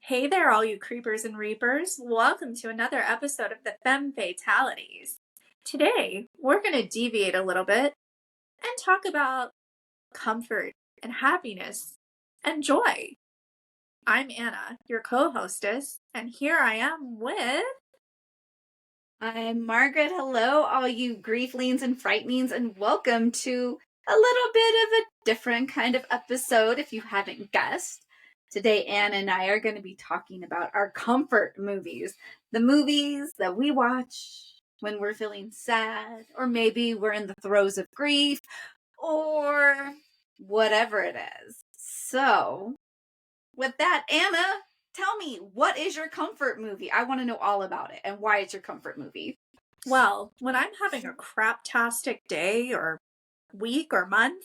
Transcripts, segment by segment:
Hey there, all you creepers and reapers. Welcome to another episode of the Femme Fatalities. Today, we're going to deviate a little bit and talk about comfort and happiness and joy. I'm Anna, your co hostess, and here I am with. I'm Margaret. Hello, all you grieflings and frightenings, and welcome to a little bit of a different kind of episode, if you haven't guessed. Today, Anne and I are going to be talking about our comfort movies, the movies that we watch when we're feeling sad, or maybe we're in the throes of grief, or whatever it is. So, with that, Anna, tell me, what is your comfort movie? I want to know all about it and why it's your comfort movie. Well, when I'm having a craptastic day or week or month,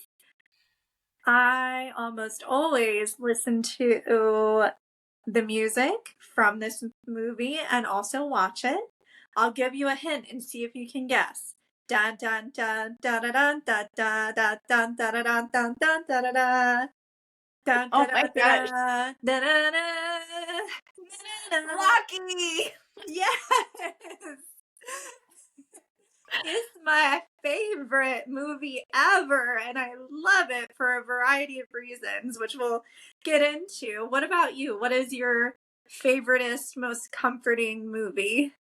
I almost always listen to the music from this movie and also watch it. I'll give you a hint and see if you can guess. Dun dun dun dun dun dun dun dun dun dun dun dun dun dun dun dun. Dun, da, Oh da, my da, gosh. da, da, da, da, da. Rocky! Yes! It's my favorite movie ever, and I love it for a variety of reasons, which we'll get into. What about you? What is your favoriteest, most comforting movie?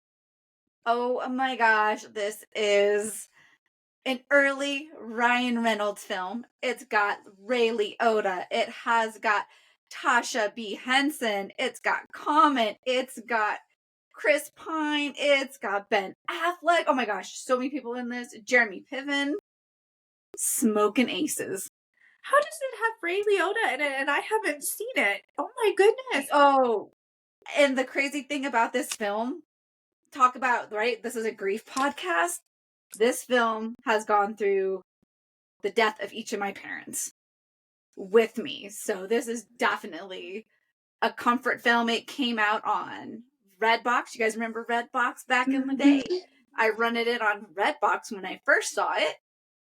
Oh my gosh, this is an early Ryan Reynolds film. It's got Ray Liotta. It has got Tasha B. Henson. It's got Common. It's got Chris Pine. It's got Ben Affleck. Oh my gosh, so many people in this. Jeremy Piven. Smoking aces. How does it have Ray Liotta in it and I haven't seen it? Oh my goodness. Oh, and the crazy thing about this film, talk about, right? This is a grief podcast. This film has gone through the death of each of my parents with me. So this is definitely a comfort film. It came out on Redbox. You guys remember Redbox back in the day? I rented it on Redbox when I first saw it,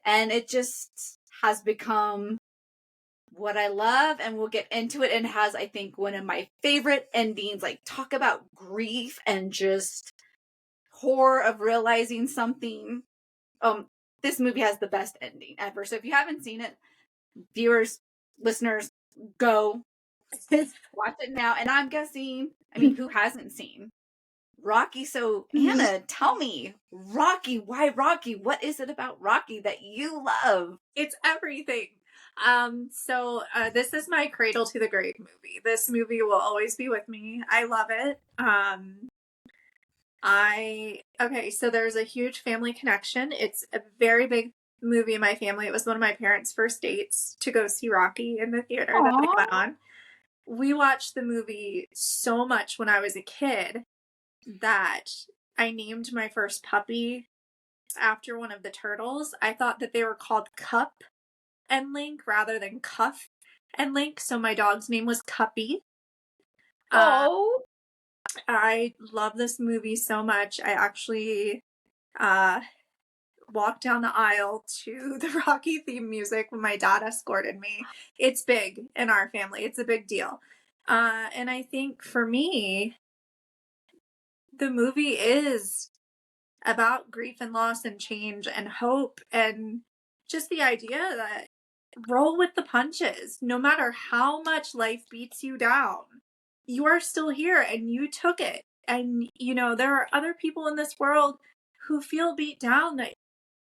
and it just has become what I love, and we'll get into it, and has, I think, one of my favorite endings. Like, talk about grief and just horror of realizing something. This movie has the best ending ever. So if you haven't seen it, viewers, listeners, go watch it now. And I'm guessing, I mean, who hasn't seen Rocky? So Anna, tell me, Rocky, why Rocky? What is it about Rocky that you love? It's everything. This is my cradle to the grave movie. This movie will always be with me. I love it. So there's a huge family connection. It's a very big movie in my family. It was one of my parents' first dates to go see Rocky in the theater that they went Aww. on. We watched the movie so much when I was a kid that I named my first puppy after one of the turtles. I thought that they were called Cup and Link rather than Cuff and Link, so my dog's name was Cuppy. Uh, Oh. I love this movie so much. I actually uh, walked down the aisle to the Rocky theme music when my dad escorted me. It's big in our family. It's a big deal. And I think for me, the movie is about grief and loss and change and hope and just the idea that roll with the punches. No matter how much life beats you down, you are still here and you took it. And, there are other people in this world who feel beat down that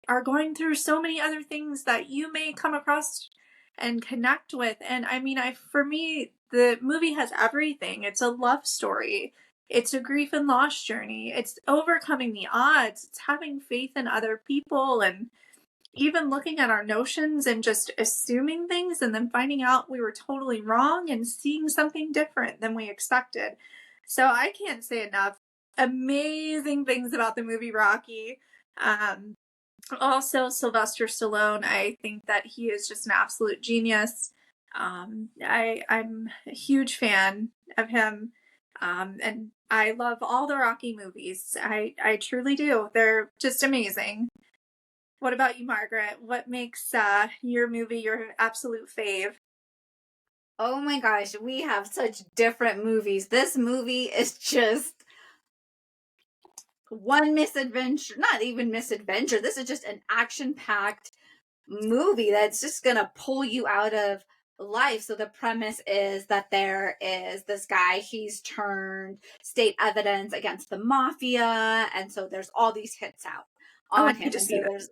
are going through so many other things that you may come across and connect with. And I mean, for me, the movie has everything. It's a love story. It's a grief and loss journey. It's overcoming the odds. It's having faith in other people and even looking at our notions and just assuming things and then finding out we were totally wrong and seeing something different than we expected. So I can't say enough amazing things about the movie Rocky. Um, Also, Sylvester Stallone, I think that he is just an absolute genius. I'm a huge fan of him. And I love all the Rocky movies. I truly do. They're just amazing. What about you, Margaret? What makes your movie your absolute fave? Oh my gosh, we have such different movies. This movie is just one misadventure, not even misadventure. This is just an action packed movie that's just gonna pull you out of life. So the premise is that there is this guy, he's turned state evidence against the mafia, and so there's all these hits out Oh, I on need him. to And see so that. there's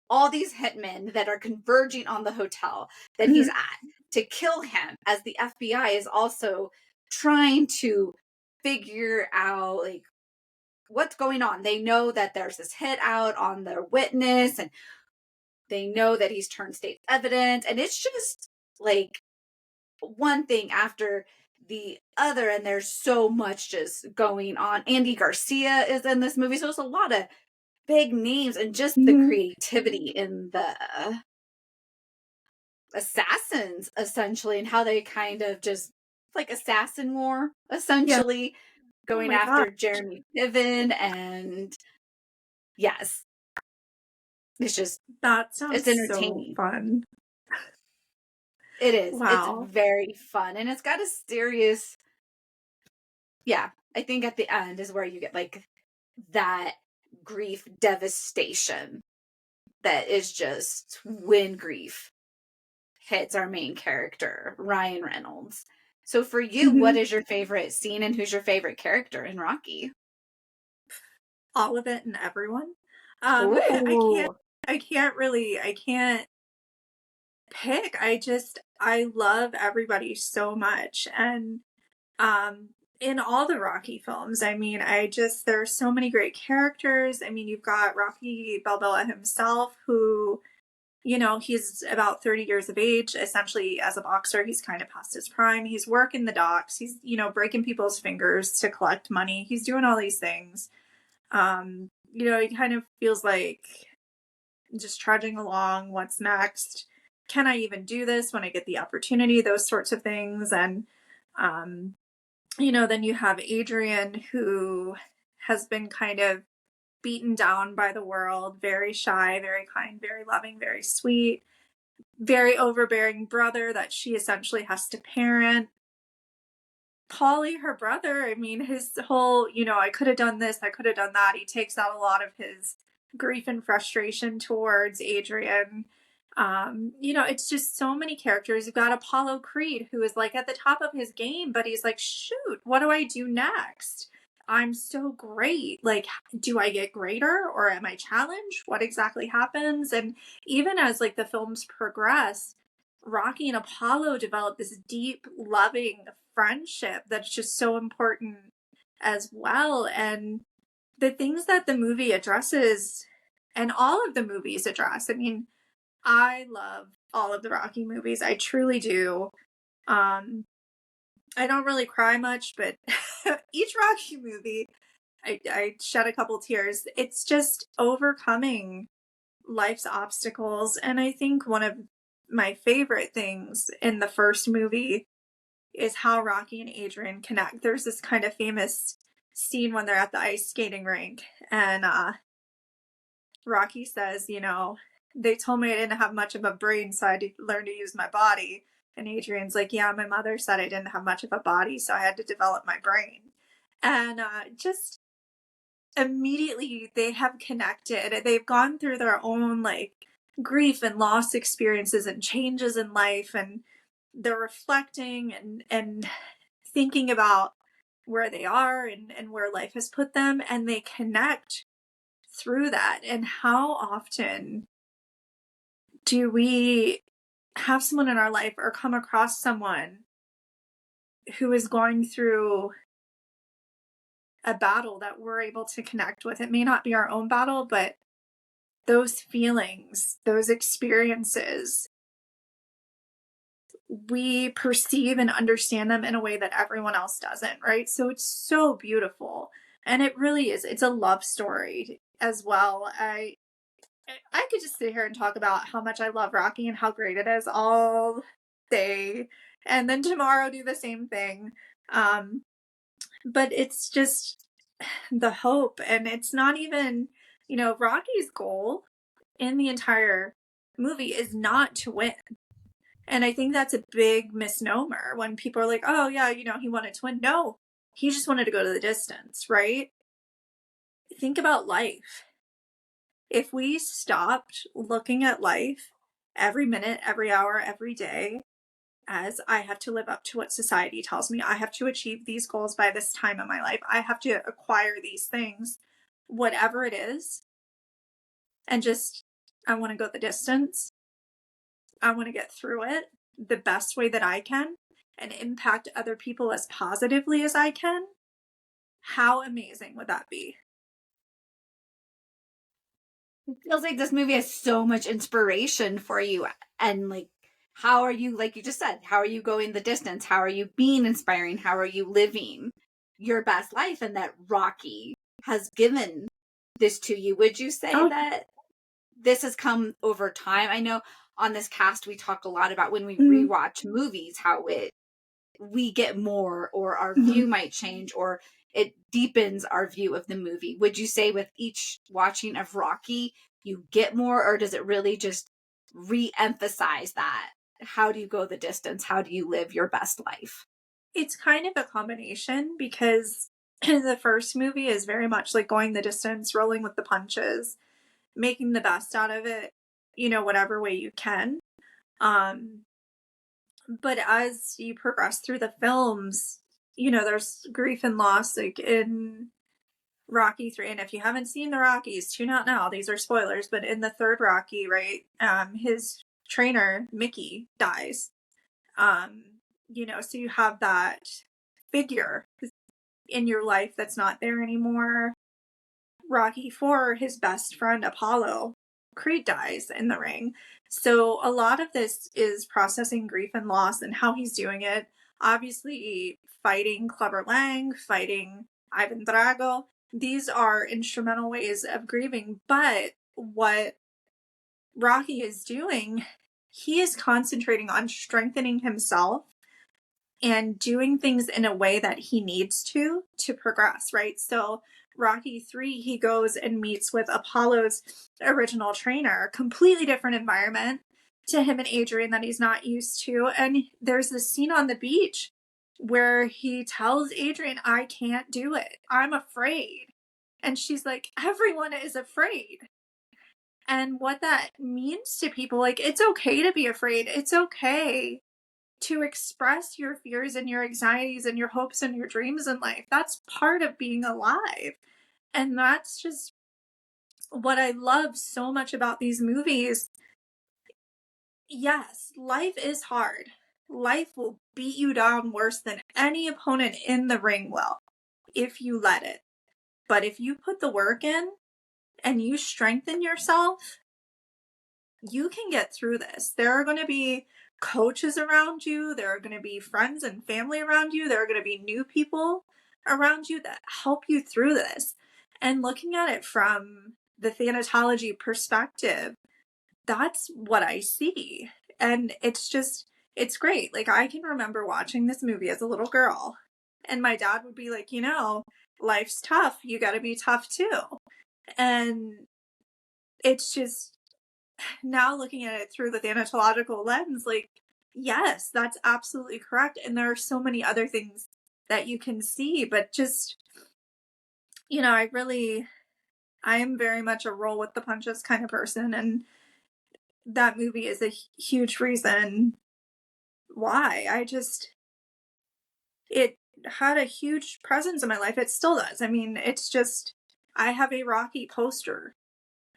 all these hitmen that are converging on the hotel that he's Mhm. at to kill him, as the FBI is also trying to figure out like what's going on. They know that there's this hit out on their witness, and they know that he's turned state evidence, and it's just like one thing after the other, and there's so much just going on. Andy Garcia is in this movie, so there's a lot of big names, and just the Mhm. creativity in the assassins essentially, and how they kind of just like assassin war Yeah. essentially, Oh going my god. after Jeremy Piven. And yes, it's just, That it's sounds so entertaining. fun. It is. It's Wow. very fun, and it's got a serious, yeah, I think at the end is where you get like that grief devastation that is just when grief hits our main character, Ryan Reynolds. So for you, what Mhm. is your favorite scene, and who's your favorite character in Rocky? All of it and everyone. I can't Ooh. I can't pick. I love everybody so much. And in all the Rocky films, I mean, there are so many great characters. I mean, you've got Rocky Balboa himself, who, he's about 30 years of age. Essentially, as a boxer, he's kind of past his prime. He's working the docks. He's, breaking people's fingers to collect money. He's doing all these things. He kind of feels like just trudging along. What's next? Can I even do this when I get the opportunity? Those sorts of things. And, um, then you have Adrian, who has been kind of beaten down by the world, very shy, very kind, very loving, very sweet, very overbearing brother that she essentially has to parent. Paulie, her brother, I mean, his whole, I could have done this, I could have done that. He takes out a lot of his grief and frustration towards Adrian. It's just so many characters. You've got Apollo Creed, who is like at the top of his game, but he's like, shoot, what do I do next? I'm so great. Like, do I get greater or am I challenged? What exactly happens? And even as like the films progress, Rocky and Apollo develop this deep, loving friendship that's just so important as well. And the things that the movie addresses, and all of the movies address, I mean, I love all of the Rocky movies. I truly do. Um, I don't really cry much, but each Rocky movie, I shed a couple tears. It's just overcoming life's obstacles. And I think one of my favorite things in the first movie is how Rocky and Adrian connect. There's this kind of famous scene when they're at the ice skating rink, and Rocky says, they told me I didn't have much of a brain, so I had to learn to use my body. And Adrian's like, yeah, my mother said I didn't have much of a body, so I had to develop my brain. And just immediately they have connected. They've gone through their own like grief and loss experiences and changes in life, and they're reflecting and thinking about where they are and where life has put them, and they connect through that. And how often do we have someone in our life or come across someone who is going through a battle that we're able to connect with? It may not be our own battle, but those feelings, those experiences, we perceive and understand them in a way that everyone else doesn't, right? So it's so beautiful. And it really is. It's a love story as well. I could just sit here and talk about how much I love Rocky and how great it is all day, and then tomorrow do the same thing. Um, but it's just the hope, and it's not even, Rocky's goal in the entire movie is not to win. And I think that's a big misnomer when people are like, oh, yeah, he wanted to win. No, he just wanted to go to the distance, right? Think about life. If we stopped looking at life every minute, every hour, every day, as I have to live up to what society tells me, I have to achieve these goals by this time in my life, I have to acquire these things, whatever it is, and just, I want to go the distance. I want to get through it the best way that I can and impact other people as positively as I can. How amazing would that be? It feels like this movie has so much inspiration for you. And like, how are you, like you just said, how are you going the distance? How are you being inspiring? How are you living your best life? And that Rocky has given this to you. Would you say Oh, that this has come over time? I know on this cast we talk a lot about when we mhm, rewatch movies, how we get more, or our mhm. view might change, or it deepens our view of the movie. Would you say with each watching of Rocky, you get more, or does it really just re-emphasize that? How do you go the distance? How do you live your best life? It's kind of a combination because the first movie is very much like going the distance, rolling with the punches, making the best out of it, whatever way you can. Um, but as you progress through the films, there's grief and loss, like in Rocky 3. And if you haven't seen the Rockies, tune out now. These are spoilers, but in the third Rocky, right, his trainer, Mickey, dies. Um, so you have that figure in your life that's not there anymore. Rocky 4, his best friend Apollo Creed dies in the ring. So a lot of this is processing grief and loss and how he's doing it. Obviously, fighting Clubber Lang, fighting Ivan Drago. These are instrumental ways of grieving. But what Rocky is doing, he is concentrating on strengthening himself and doing things in a way that he needs to progress, right? So Rocky 3, he goes and meets with Apollo's original trainer, completely different environment to him and Adrian that he's not used to. And there's this scene on the beach where he tells Adrian, I can't do it. I'm afraid. And she's like, everyone is afraid. And what that means to people, like, it's okay to be afraid. It's okay to express your fears and your anxieties and your hopes and your dreams in life. That's part of being alive. And that's just what I love so much about these movies. Yes, life is hard. Life will beat you down worse than any opponent in the ring will if you let it. But if you put the work in and you strengthen yourself, you can get through this. There are going to be coaches around you, there are going to be friends and family around you, there are going to be new people around you that help you through this. And looking at it from the Thanatology perspective, that's what I see. And it's great. Like, I can remember watching this movie as a little girl, and my dad would be like, life's tough. You got to be tough too. And it's just, now looking at it through the thanatological lens, like, yes, that's absolutely correct. And there are so many other things that you can see, but just, I am very much a roll with the punches kind of person. And that movie is a huge reason why. It had a huge presence in my life. It still does. I mean, it's just, I have a Rocky poster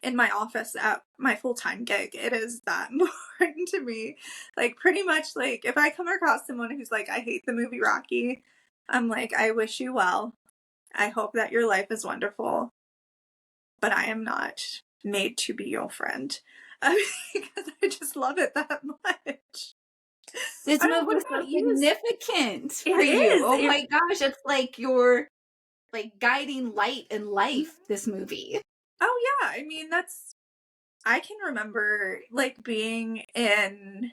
in my office at my full-time gig. It is that important to me. Like, pretty much, like, if I come across someone who's like, I hate the movie Rocky, I'm like, I wish you well. I hope that your life is wonderful, but I am not made to be your friend. Because I just love it that much. This I don't know, movie what is so about you? significant for It you. is. Oh my gosh, it's like your like guiding light in life, this movie. Oh yeah, I mean, I can remember like being in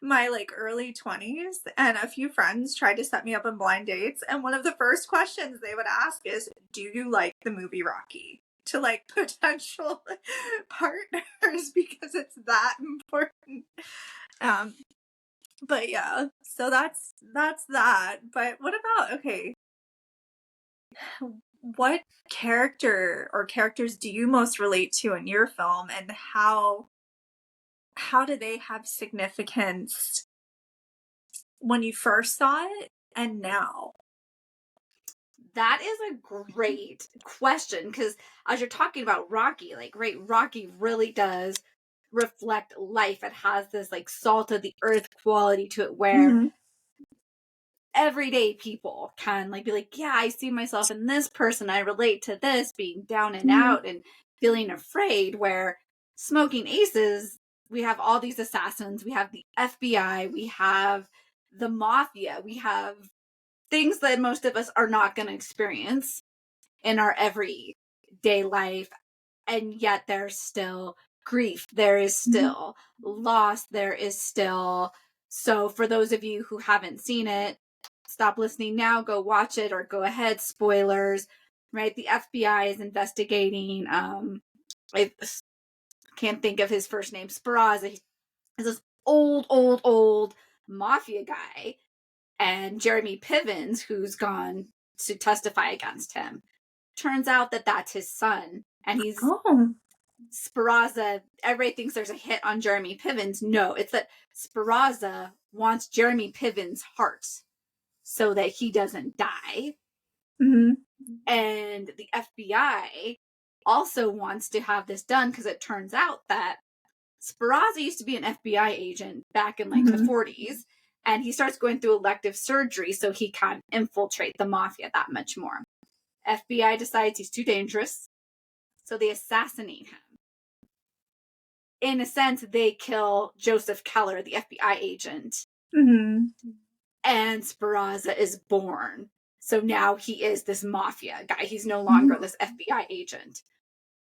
my like early 20s, and a few friends tried to set me up on blind dates, and one of the first questions they would ask is, do you like the movie Rocky, to like potential partners, because it's that important. Um, but yeah, so that's that. But what about, okay, what character or characters do you most relate to in your film, and how do they have significance when you first saw it and now? That is a great question, because as you're talking about Rocky, like, right, Rocky really does reflect life. It has this like salt of the earth quality to it, where Mhm. everyday people can like be like, yeah, I see myself in this person. I relate to this being down and Mhm. out and feeling afraid. Where Smoking Aces, we have all these assassins, we have the FBI, we have the mafia, we have things that most of us are not going to experience in our everyday life. And yet there's still grief, there is Mhm. still loss, there is still. So for those of you who haven't seen it, stop listening now, go watch it, or go ahead, spoilers. Right, the FBI is investigating, I can't think of his first name, Sparaza. He's this old mafia guy, and Jeremy Pivens, who's gone to testify against him, turns out that that's his son. And he's Oh. Sparaza. Everybody thinks there's a hit on Jeremy Pivens. No, it's that Sparaza wants Jeremy Pivens' heart so that he doesn't die. Mhm. And the FBI also wants to have this done because it turns out that Sparaza used to be an FBI agent back in like the Mhm. 40s, and he starts going through elective surgery so he can infiltrate the mafia that much more. FBI decides he's too dangerous, so they assassinate him. In a sense, they kill Joseph Keller, the FBI agent, Mhm. and Sparaza is born. So now he is this mafia guy. He's no longer Mhm. this FBI agent.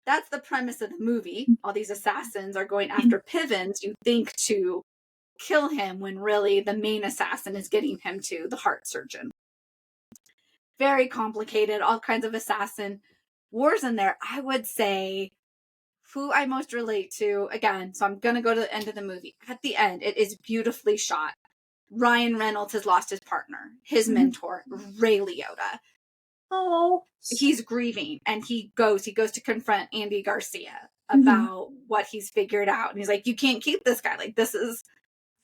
That's the premise of the movie. All these assassins are going after Pivens, you think, to kill him, when really the main assassin is getting him to the heart surgeon. Very complicated, all kinds of assassin wars in there. I would say who I most relate to, again, so I'm going to go to the end of the movie. At the end, it is beautifully shot. Ryan Reynolds has lost his partner, his Mhm. mentor, Ray Liotta. Oh. He's grieving, and he goes to confront Andy Garcia Mhm. about what he's figured out. And he's like, you can't keep this guy. Like, this is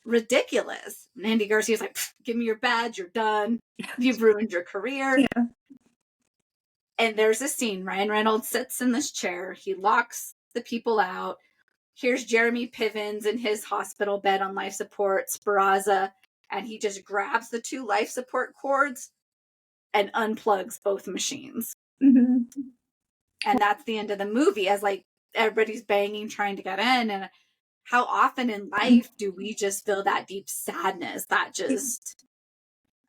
ridiculous. And Andy Garcia's like, give me your badge, you're done. You've ruined your career. Yeah. And there's a scene. Ryan Reynolds sits in this chair. He locks the people out. Here's Jeremy Pivens in his hospital bed on life support, Sparaza, and he just grabs the two life support cords and unplugs both machines. Mhm. And that's the end of the movie, as like everybody's banging trying to get in. And how often in life do we just feel that deep sadness, that just,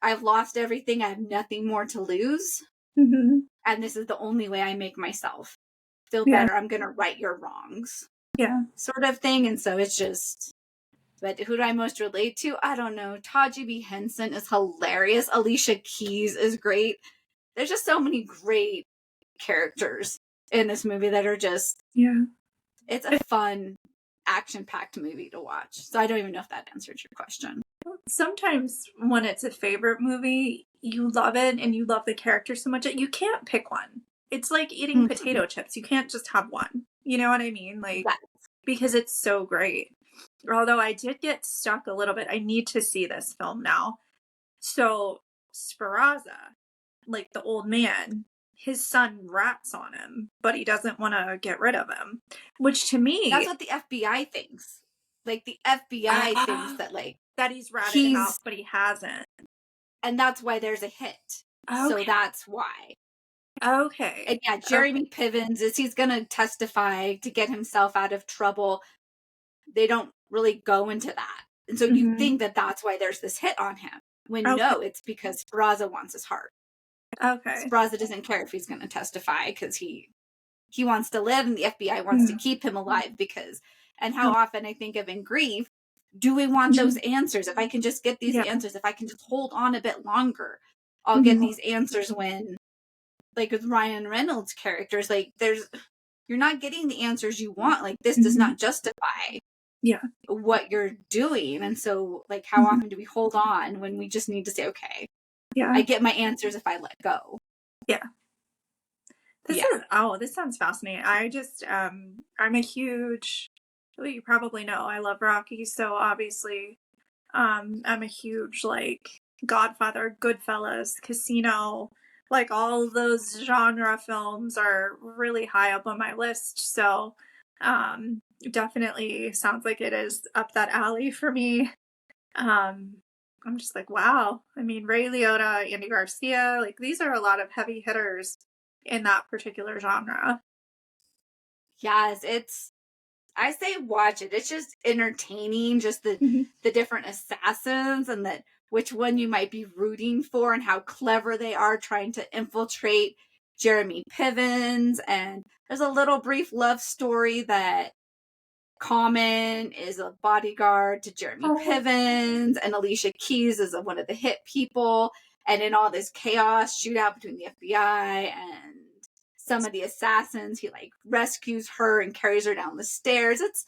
I've lost everything, I have nothing more to lose, Mhm. and this is the only way I make myself feel Yeah. better. I'm going to right your wrongs, Yeah. sort of thing. And so it's just, but who do I most relate to? I don't know. Taraji B. Henson is hilarious. Alicia Keys is great. There's just so many great characters in this movie that are just, Yeah. it's a fun, action-packed movie to watch. So I don't even know if that answered your question. Sometimes when it's a favorite movie, you love it and you love the character so much that you can't pick one. It's like eating Mm-hmm. potato chips. You can't just have one. You know what I mean? Like, That, because it's so great. Although I did get stuck a little bit. I need to see this film now. So, Sparaza, like the old man, his son rats on him, but he doesn't want to get rid of him. Which to that's me, what the FBI thinks. Like, the FBI thinks ah, that, like, that he's ratted him out, he's, but he hasn't. and that's why there's a hit. So Okay. that's why. And Okay. yeah, Okay. Jeremy Pivens is, he's going to testify to get himself out of trouble. They don't really go into that. And so you Mhm. think that that's why there's this hit on him. When Okay. no, it's because Sparaza wants his heart. Okay. Sparaza doesn't care if he's going to testify because he wants to live, and the FBI wants to Mhm. keep him alive because, and how often I think of in grief, do we want those answers? If I can just get these Yeah. answers, if I can just hold on a bit longer, I'll get Mhm. these answers. When, like with Ryan Reynolds' characters, like you're not getting the answers you want. Like, this does Mhm. not justify Yeah. what you're doing. And so, like, how Mhm. often do we hold on when we just need to say, okay, Yeah. I get my answers if I let go? Yeah. Yeah. This sounds fascinating. I'm a huge, well, you probably know, I love Rocky, so obviously, I'm a huge, like, Godfather, Goodfellas, Casino, like, all of those genre films are really high up on my list, so, definitely sounds like it is up that alley for me. Um, I'm just like, wow. I mean, Ray Liotta, Andy Garcia, like, these are a lot of heavy hitters in that particular genre. Yes, I say watch it. It's just entertaining, just Mhm. the different assassins and that which one you might be rooting for and how clever they are trying to infiltrate Jeremy Pivens. And there's a little brief love story that Common is a bodyguard to Jeremy Oh, Pivens, and Alicia Keys is one of the hit people. And in all this chaos, shootout between the FBI and some of the assassins, he like rescues her and carries her down the stairs. It's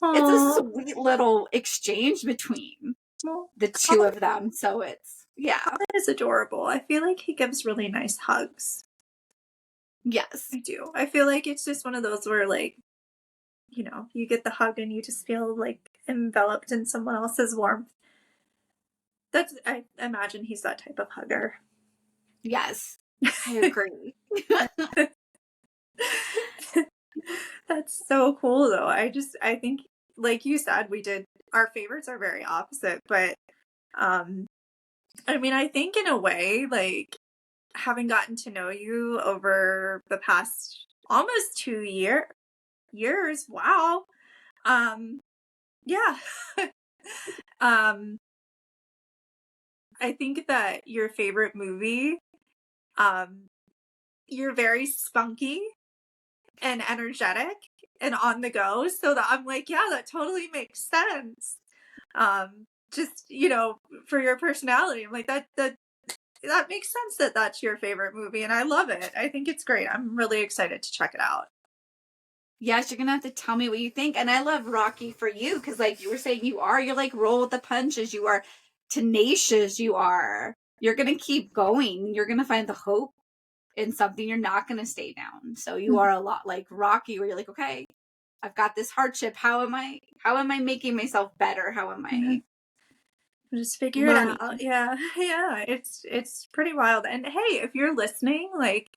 a oh, sweet little exchange between well, the two of them. So it's yeah, Colin is adorable. I feel like he gives really nice hugs. yes, I do. I feel like it's just one of those where, like, you get the hug and you just feel like enveloped in someone else's warmth. I imagine he's that type of hugger. yes, I agree. That's so cool though. I think, like you said, our favorites are very opposite, but um I mean, I think in a way, like, having gotten to know you over the past almost 2 years, wow. Um yeah. um I think that your favorite movie, um you're very spunky and energetic and on the go, so that I'm like, yeah, that totally makes sense. Just, for your personality, I'm like, that makes sense that that's your favorite movie, and I love it. I think it's great. I'm really excited to check it out. Yes, you're gonna have to tell me what you think. And I love Rocky for you because, like you were saying, you're like roll with the punches. You are tenacious. You're gonna keep going. You're gonna find the hope in something. You're not gonna stay down. So you Mhm. are a lot like Rocky, where you're like, okay, I've got this hardship. How am I making myself better? How am Yeah. I Just figure it learning? out. Yeah. Yeah. It's pretty wild. And hey, if you're listening, like,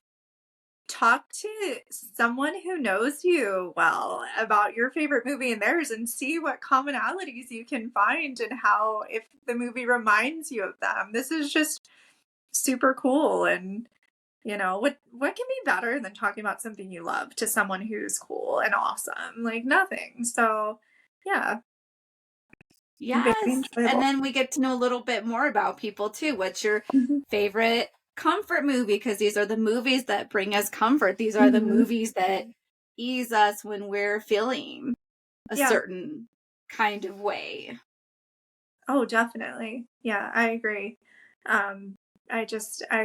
talk to someone who knows you well about your favorite movie and theirs and see what commonalities you can find and how, if the movie reminds you of them. This is just super cool. And what can be better than talking about something you love to someone who's cool and awesome? Like, nothing. So yeah, very Yes. And enjoyable. then we get to know a little bit more about people too. What's your Mhm. favorite comfort movie? Because these are the movies that bring us comfort. These are the Mhm. movies that ease us when we're feeling a Yeah. certain kind of way. Oh, definitely. Yeah, I agree. Um, I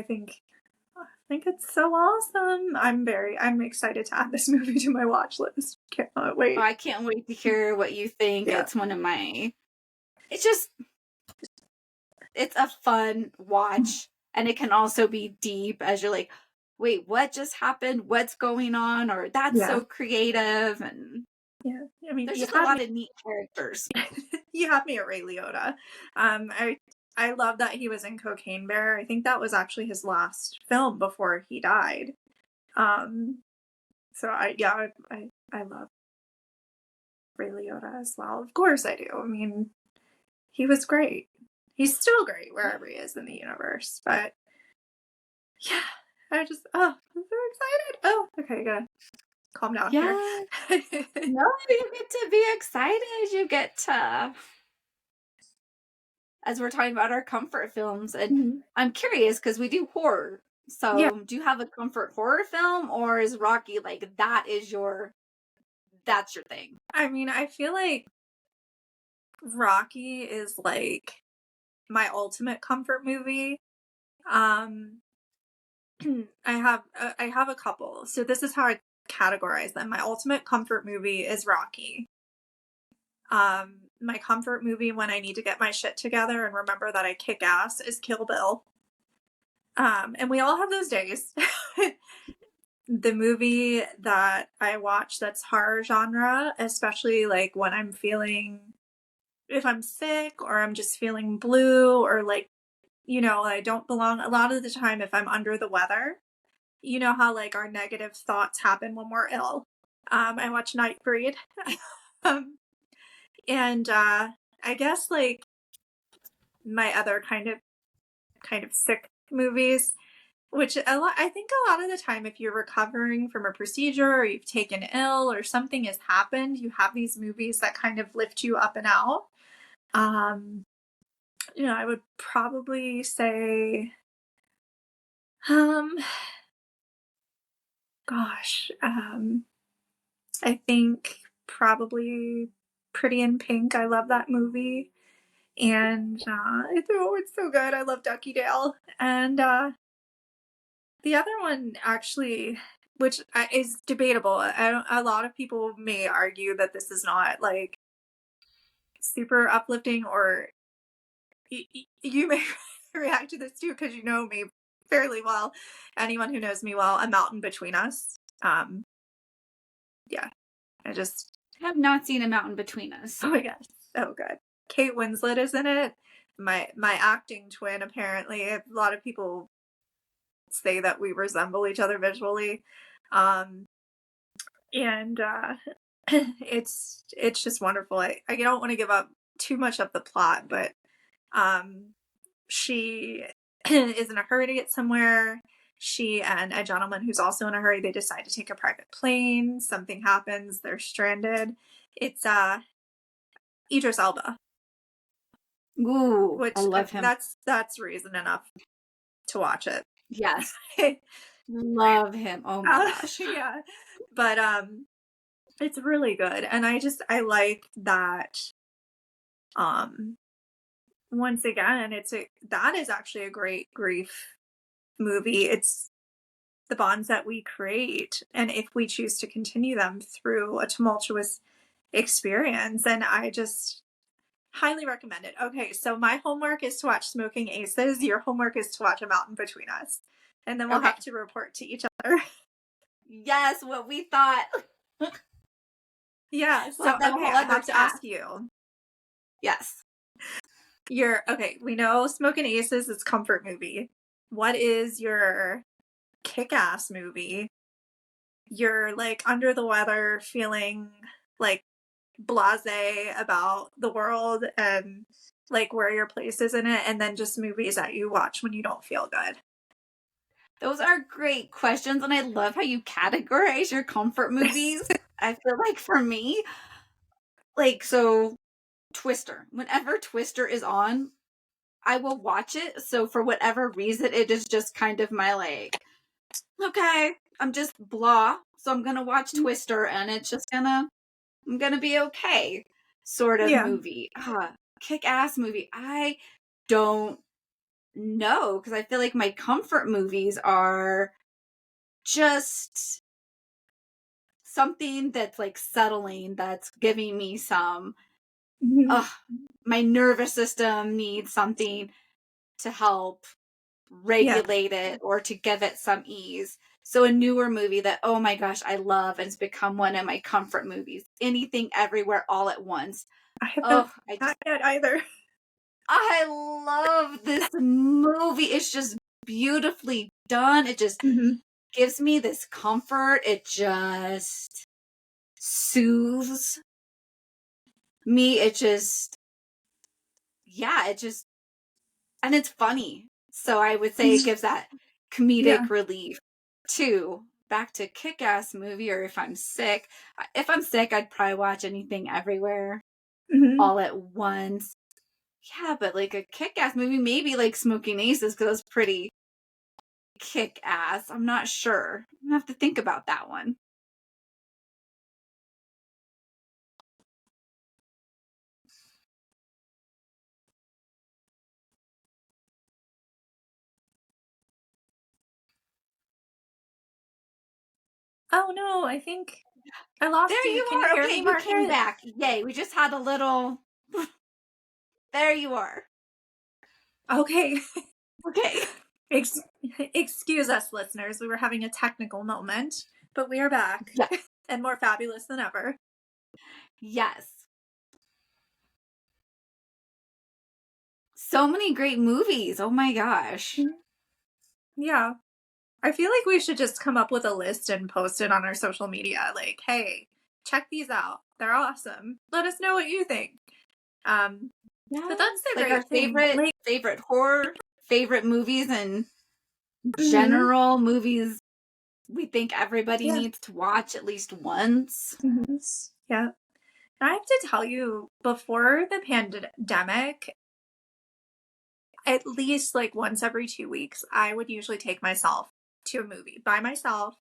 think it's so awesome. I'm excited to add this movie to my watch list. Cannot Oh, wait. I can't wait to hear what you think. Yeah. It's one of my, it's just, it's a fun watch. And it can also be deep as you're like, wait, what just happened? What's going on? Or that's Yeah. so creative. And Yeah. I mean, there's you just a had me lot of neat characters. you had me at Ray Liotta. I love that he was in Cocaine Bear. I think that was actually his last film before he died. Um, so I love Ray Liotta as well. Of course I do. I mean, he was great. He's still great wherever he is in the universe. But yeah, I'm so excited. Oh, okay, I gotta calm down here. Yeah. No, you get to be excited. You get to, as we're talking about our comfort films. And Mhm. I'm curious because we do horror. Yeah, So, do you have a comfort horror film, or is Rocky like that's your thing? I mean, I feel like Rocky is like my ultimate comfort movie. Um, I have a couple. So this is how I categorize them. My ultimate comfort movie is Rocky. My comfort movie when I need to get my shit together and remember that I kick ass is Kill Bill. And we all have those days. The movie that I watch that's horror genre, especially like when I'm feeling, if I'm sick or I'm just feeling blue or like, I don't belong. A lot of the time, if I'm under the weather, you know how like our negative thoughts happen when we're ill. I watch Nightbreed. um, and I guess like my other kind of sick movies, which I think a lot of the time, if you're recovering from a procedure or you've taken ill or something has happened, you have these movies that kind of lift you up and out. Um, I would probably say, um, gosh, I think probably Pretty in Pink. I love that movie. And it's so good. I love Ducky Dale. And the other one, actually, which is debatable. A lot of people may argue that this is not like super uplifting, or you may react to this too because you know me fairly well. Anyone who knows me well, A Mountain Between Us. Yeah, I just I have not seen A Mountain Between Us. oh my gosh, so good. Kate Winslet is in it. My acting twin. Apparently, a lot of people say that we resemble each other visually. Um, and it's just wonderful. I don't want to give up too much of the plot, but she is in a hurry to get somewhere. She and a gentleman who's also in a hurry, they decide to take a private plane. Something happens, they're stranded. It's Idris Elba, Ooh, I which love him. that's reason enough to watch it. Yes, love him. Oh my gosh. Yeah, but it's really good, and I like that. Um, Once again, that is actually a great grief movie. It's the bonds that we create, and if we choose to continue them through a tumultuous experience, and I just highly recommend it. Okay, so my homework is to watch Smoking Aces. Your homework is to watch A Mountain Between Us, and then we'll Okay. have to report to each other. Yes, what we thought. Yeah. So We'll have that okay, whole I other have to chat. ask you. Yes. Okay. We know Smoking Aces is comfort movie. What is your kick-ass movie? You're like under the weather, feeling like blasé about the world and like where your place is in it, and then just movies that you watch when you don't feel good. Those are great questions, and I love how you categorize your comfort movies. I feel like for me, so Twister. Whenever Twister is on, I will watch it. So for whatever reason, it is just kind of my okay, I'm just blah. So I'm gonna watch Twister, and I'm gonna be okay. Sort of Yeah. movie. Kick ass movie. I don't know because I feel like my comfort movies are just something that's like settling, that's giving me some Mhm. my nervous system needs something to help Yeah. regulate it or to give it some ease. So a newer movie that, oh my gosh, I love and it's become one of my comfort movies. Anything Everywhere All at Once. I haven't Oh, I not just yet either. I love this movie. It's just beautifully done. It just Mhm. gives me this comfort. It just soothes me. It just yeah, it just and it's funny. So I would say it gives that Yeah. comedic relief too. Back to kick-ass movie, or if I'm sick. If I'm sick, I'd probably watch Anything Everywhere Mhm. all at once. Yeah, but like a kick-ass movie, maybe like Smoking Aces, because it's pretty kick-ass. I'm not sure. I'm gonna have to think about that one. Oh no, I think I lost There you. you Can you are. hear Okay, me, you came Margaret? back. Yay, we just had a little. There you are. Okay. Okay. Ex- Excuse us, listeners. We were having a technical moment, but we are back Yeah. and more fabulous than ever. Yes. So many great movies. Oh my gosh. Yeah. I feel like we should just come up with a list and post it on our social media. Like, hey, check these out. They're awesome. Let us know what you think. Um, but that's Yes. the Like our great thing. Like, favorite horror, favorite movies and mhm, general movies we think everybody yeah. needs to watch at least once. Mhm. Yeah. And I have to tell you, before the pandemic, at least like once every 2 weeks, I would usually take myself to a movie by myself.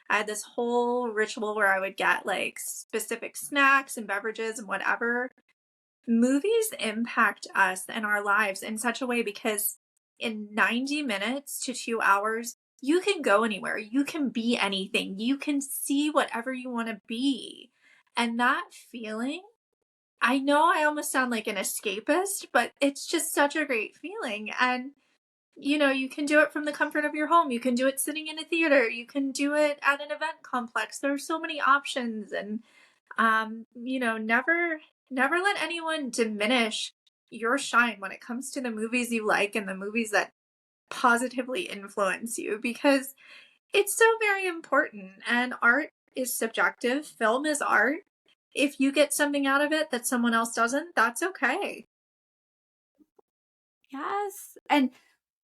I had this whole ritual where I would get like specific snacks and beverages and whatever. Movies impact us and our lives in such a way because in 90 minutes to 2 hours, you can go anywhere. You can be anything. You can see whatever you want to be. And that feeling, I know I almost sound like an escapist, but it's just such a great feeling. And, you can do it from the comfort of your home. You can do it sitting in a theater. You can do it at an event complex. There's so many options. And, never let anyone diminish your shine when it comes to the movies you like and the movies that positively influence you because it's so very important. And art is subjective, film is art. If you get something out of it that someone else doesn't, that's okay. Yes. And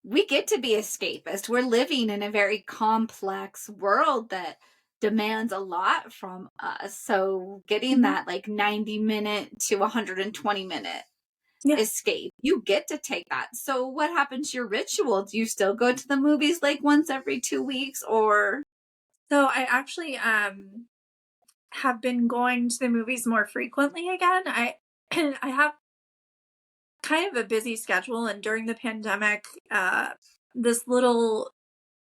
we get to be escapist. We're living in a very complex world that demands a lot from us. So getting Mhm. that like 90-minute to 120-minute Yeah. escape, you get to take that. So what happens to your ritual? Do you still go to the movies like once every 2 weeks or So I actually have been going to the movies more frequently again. I I have kind of a busy schedule, and during the pandemic, this little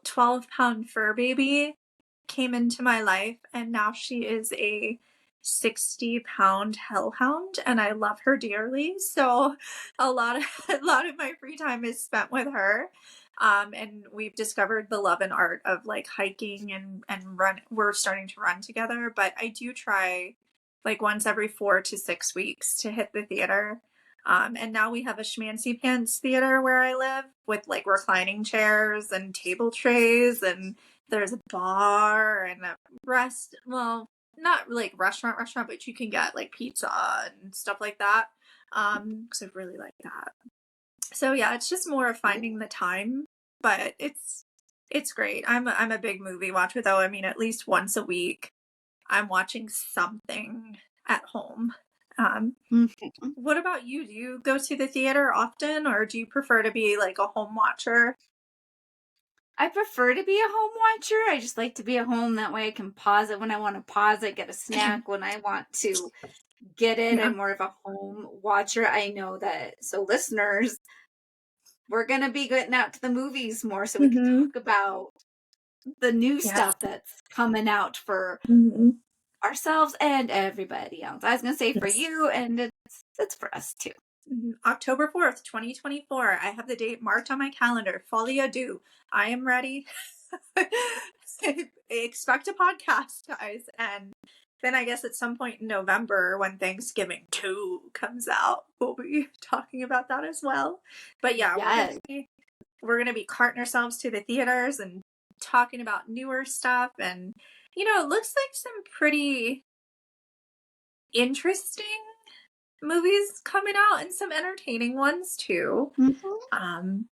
12-pound fur baby came into my life, and now she is a 60-pound hellhound, and I love her dearly. So a lot of a lot of my free time is spent with her. And we've discovered the love and art of like hiking and run. We're starting to run together, but I do try like once every 4 to 6 weeks to hit the theater. And now we have a schmancy pants theater where I live with like reclining chairs and table trays, and there's a bar and a well, not like restaurant, but you can get like pizza and stuff like that. Because I really like that. So yeah, it's just more of finding the time, but it's great. I'm a big movie watcher though. I mean, at least once a week, I'm watching something at home. Um, Mhm. what about you? Do you go to the theater often, or do you prefer to be like a home watcher? I prefer to be a home watcher. I just like to be at home. That way I can pause it when I want to pause it, get a snack when I want to get it. Yeah. I'm more of a home watcher. I know that. So, listeners, we're going to be getting out to the movies more so we can Hmm. talk about the new Yes. stuff that's coming out for Hmm. ourselves and everybody else. I was going to say for Yes. you, and it's for us too. October 4th, 2024. I have the date marked on my calendar. Folie à deux. I am ready. Expect a podcast, guys. And then I guess at some point in November when Thanksgiving 2 comes out, we'll be talking about that as well. But yeah, Yes. we're gonna be carting ourselves to the theaters and talking about newer stuff, and it looks like some pretty interesting movies coming out and some entertaining ones too. Mhm. Um,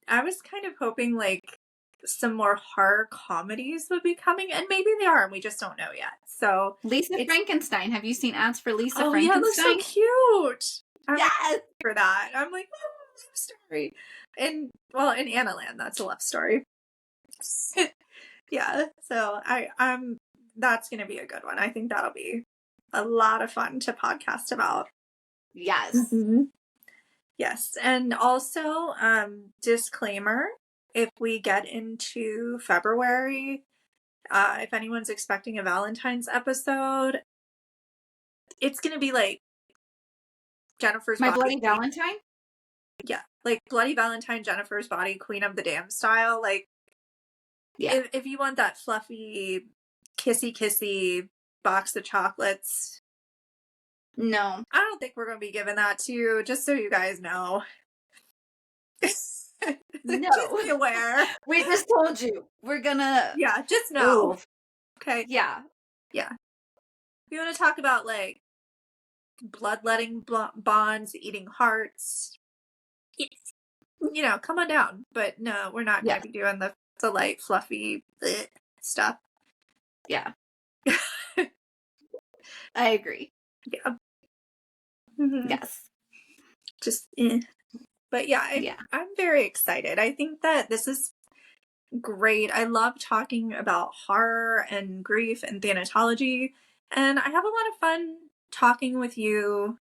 I was kind of hoping like some more horror comedies would be coming, and maybe they are, and we just don't know yet. So Lisa it's Frankenstein. Have you seen ads for Lisa oh yeah, it looks so Frankenstein? cute. I'm Yes. for that. I'm like, oh, love story. And well, in Anna Land, that's a love story. Yeah. So I'm that's gonna be a good one. I think that'll be a lot of fun to podcast about. Yes. Mhm. Yes. And also, disclaimer, if we get into February, If anyone's expecting a Valentine's episode, it's gonna be like Jennifer's My Body. Bloody Valentine? Yeah, like Bloody Valentine, Jennifer's Body, Queen of the Dam style. Like, Yeah. if you want that fluffy, kissy box of chocolates, No. I don't think we're gonna be giving that to you. Just so you guys know. No. Just be aware. We just told you. We're gonna. Yeah, just know. Ooh. Okay. Yeah. Yeah. We want to talk about like bloodletting bonds, eating hearts. Yes. You know, come on down. But no, we're not going to be doing the light, fluffy stuff. Yeah. I agree. Yeah. Mm-hmm. Yes. Just, But yeah, I'm very excited. I think that this is great. I love talking about horror and grief and thanatology. And I have a lot of fun talking with you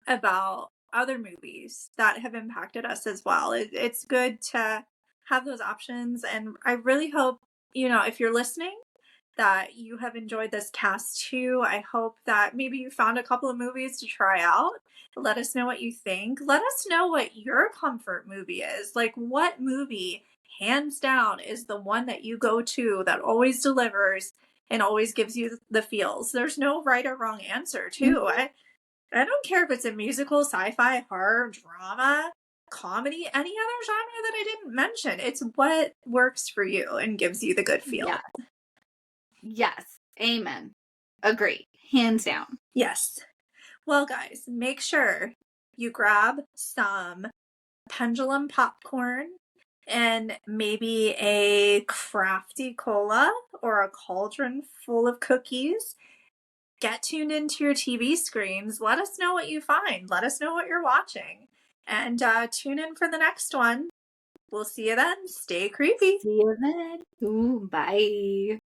about other movies that have impacted us as well. It's good to have those options. And I really hope, if you're listening, that you have enjoyed this cast too. I hope that maybe you found a couple of movies to try out. Let us know what you think. Let us know what your comfort movie is. Like, what movie, hands down, is the one that you go to that always delivers and always gives you the feels? There's no right or wrong answer, too. Mm-hmm. I don't care if it's a musical, sci-fi, horror, drama, comedy, any other genre that I didn't mention. It's what works for you and gives you the good feel. Yeah. Yes. Amen. Agree. Hands down. Yes. Well, guys, make sure you grab some pendulum popcorn and maybe a crafty cola or a cauldron full of cookies. Get tuned into your TV screens. Let us know what you find. Let us know what you're watching. And tune in for the next one. We'll see you then. Stay creepy. See you then. Ooh, bye.